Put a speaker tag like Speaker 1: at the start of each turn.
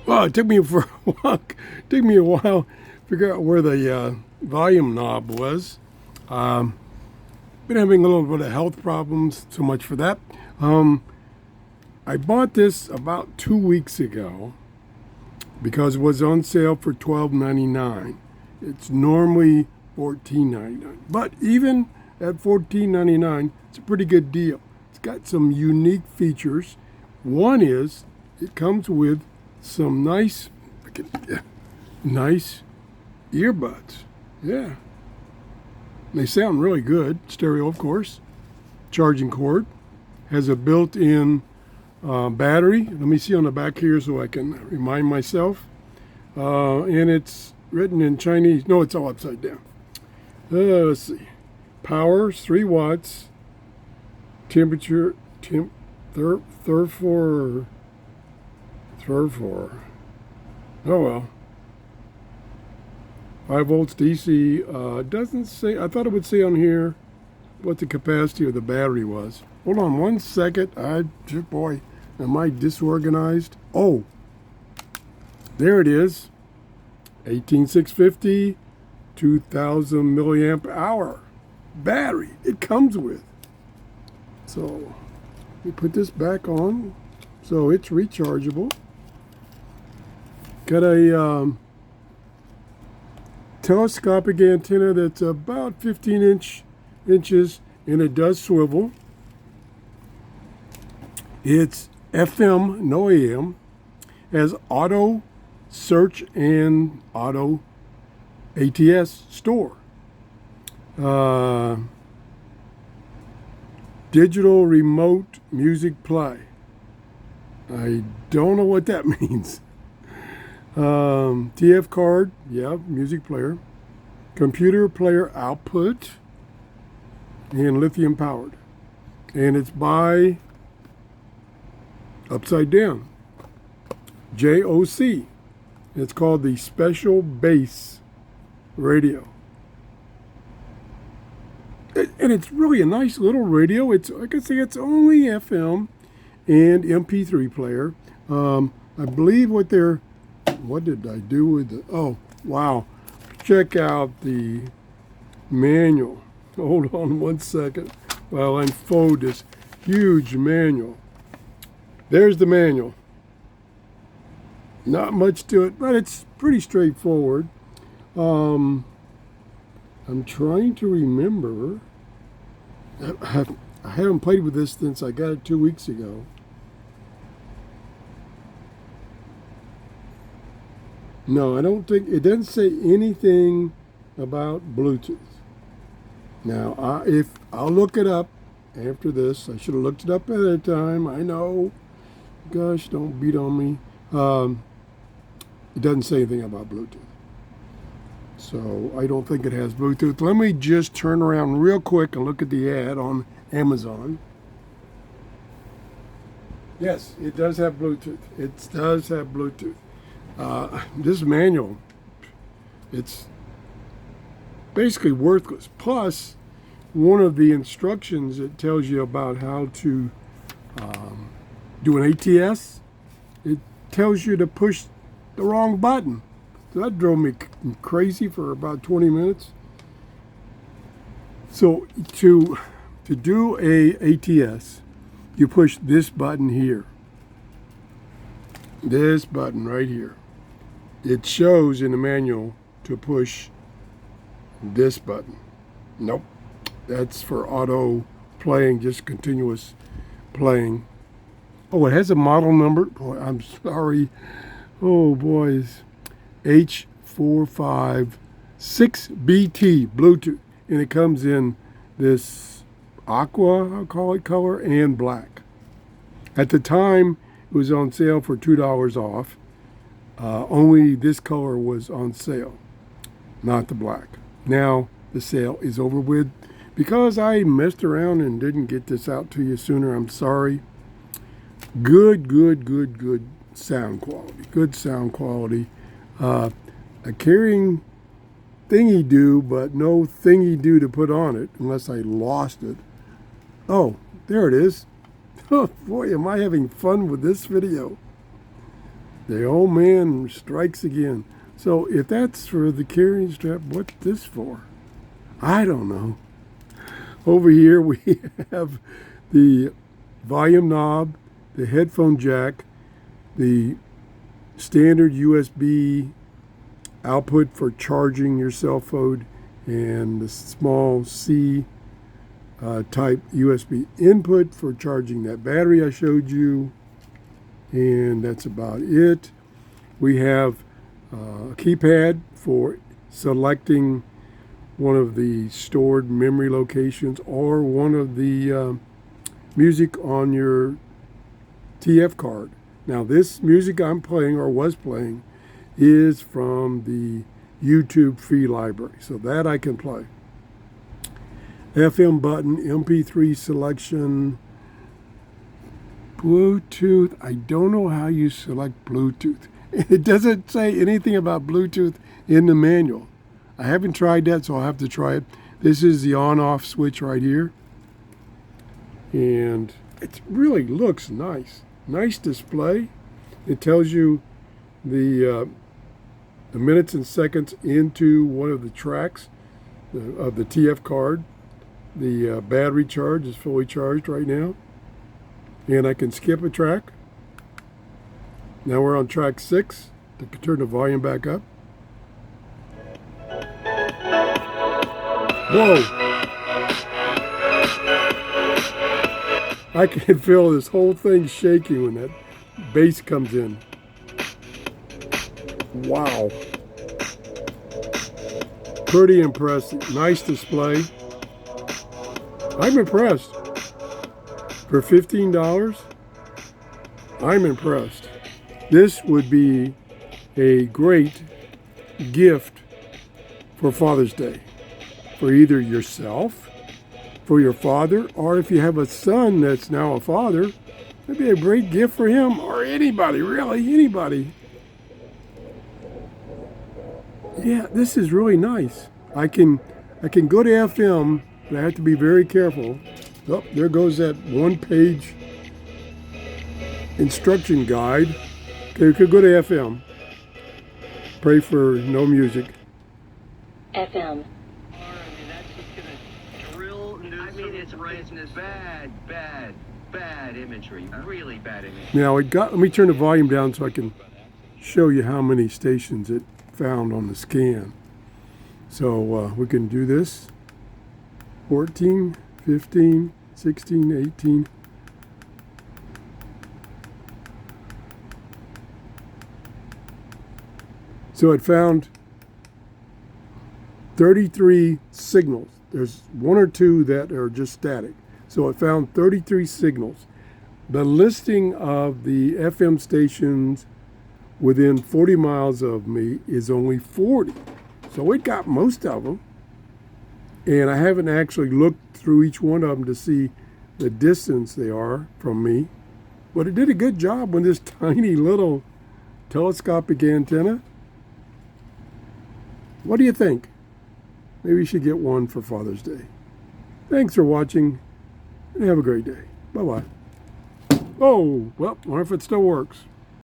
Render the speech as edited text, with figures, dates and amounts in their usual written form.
Speaker 1: Well, it took me for a while. Took me a while to figure out where the volume knob was. Been having a little bit of health problems. So much for that. I bought this about 2 weeks ago because it was on sale for $12.99. It's normally $14.99, but even at $14.99, it's a pretty good deal. It's got some unique features. One is it comes with some nice earbuds. Yeah, they sound really good. Stereo, of course. Charging cord. Has a built-in battery. Let me see on the back here so I can remind myself. And it's written in Chinese. No, it's all upside down. Let's see. Power, 3 watts. Temperature, third four. Oh well. 5 volts DC. Doesn't say, I thought it would say on here what the capacity of the battery was. Hold on 1 second. Boy, am I disorganized? Oh, there it is. 18650, 2000 milliamp hour battery it comes with. So let me put this back on so it's rechargeable. Got a telescopic antenna that's about 15 inches and it does swivel. It's FM, no AM, has auto search and auto ATS store. Digital remote music play. I don't know what that means. TF card, yeah, music player. Computer player output. And lithium powered. And it's by upside down. JOC. It's called the Special Bass Radio. And it's really a nice little radio. It's, like I say, it's only FM and MP3 player. I believe what did I do with it? Oh, wow. Check out the manual. Hold on 1 second while I unfold this huge manual. There's the manual. Not much to it, but it's pretty straightforward. I'm trying to remember. I haven't played with this since I got it 2 weeks ago. No, I don't think, it doesn't say anything about Bluetooth. Now, I'll look it up after this. I should have looked it up ahead of time. I know. Gosh, don't beat on me. It doesn't say anything about Bluetooth. So I don't think it has Bluetooth. Let me just turn around real quick and look at the ad on Amazon. Yes, it does have Bluetooth. It does have Bluetooth. This manual, it's basically worthless. Plus, one of the instructions, it tells you about how to do an ATS. It tells you to push the wrong button. So that drove me crazy for about 20 minutes. So to do a ATS, you push this button here. This button right here. It shows in the manual to push this button. Nope. That's for auto playing, just continuous playing. Oh, it has a model number. Boy, I'm sorry. Oh, boys. H456BT Bluetooth. And it comes in this aqua, I'll call it, color, and black. At the time, it was on sale for $2 off. Only this color was on sale, not the black. Now, the sale is over with. Because I messed around and didn't get this out to you sooner, I'm sorry. Good sound quality. Good sound quality. A carrying thingy-do, but no thingy-do to put on it, unless I lost it. Oh, there it is. Oh, boy, am I having fun with this video. The old man strikes again. So if that's for the carrying strap, what's this for? I don't know. Over here we have the volume knob, the headphone jack, the standard USB output for charging your cell phone, and the small C type USB input for charging that battery I showed you. And that's about it. We have a keypad for selecting one of the stored memory locations or one of the music on your TF card. Now this music I'm playing or was playing is from the YouTube free library, so that I can play. FM button, MP3 selection, Bluetooth. I don't know how you select Bluetooth. It doesn't say anything about Bluetooth in the manual. I haven't tried that, so I'll have to try it. This is the on-off switch right here. And it really looks nice. Nice display. It tells you the minutes and seconds into one of the tracks of the TF card. The battery charge is fully charged right now. And I can skip a track. Now we're on track 6. I can turn the volume back up. Whoa! I can feel this whole thing shaking when that bass comes in. Wow. Pretty impressive. Nice display. I'm impressed. For $15, I'm impressed. This would be a great gift for Father's Day. For either yourself, for your father, or if you have a son that's now a father, that'd be a great gift for him, or anybody, really, anybody. Yeah, this is really nice. I can go to FM, but I have to be very careful. Oh, there goes that one-page instruction guide. Okay, we could go to FM. Pray for no music.
Speaker 2: FM.
Speaker 3: That's just gonna drill into it's bad imagery. Really bad imagery.
Speaker 1: Now let me turn the volume down so I can show you how many stations it found on the scan. So we can do this. 14, 15, 16, 18. So it found 33 signals. There's one or two that are just static. So it found 33 signals. The listing of the FM stations within 40 miles of me is only 40. So it got most of them. And I haven't actually looked through each one of them to see the distance they are from me. But it did a good job with this tiny little telescopic antenna. What do you think? Maybe you should get one for Father's Day. Thanks for watching, and have a great day. Bye-bye. Oh, well, I wonder if it still works.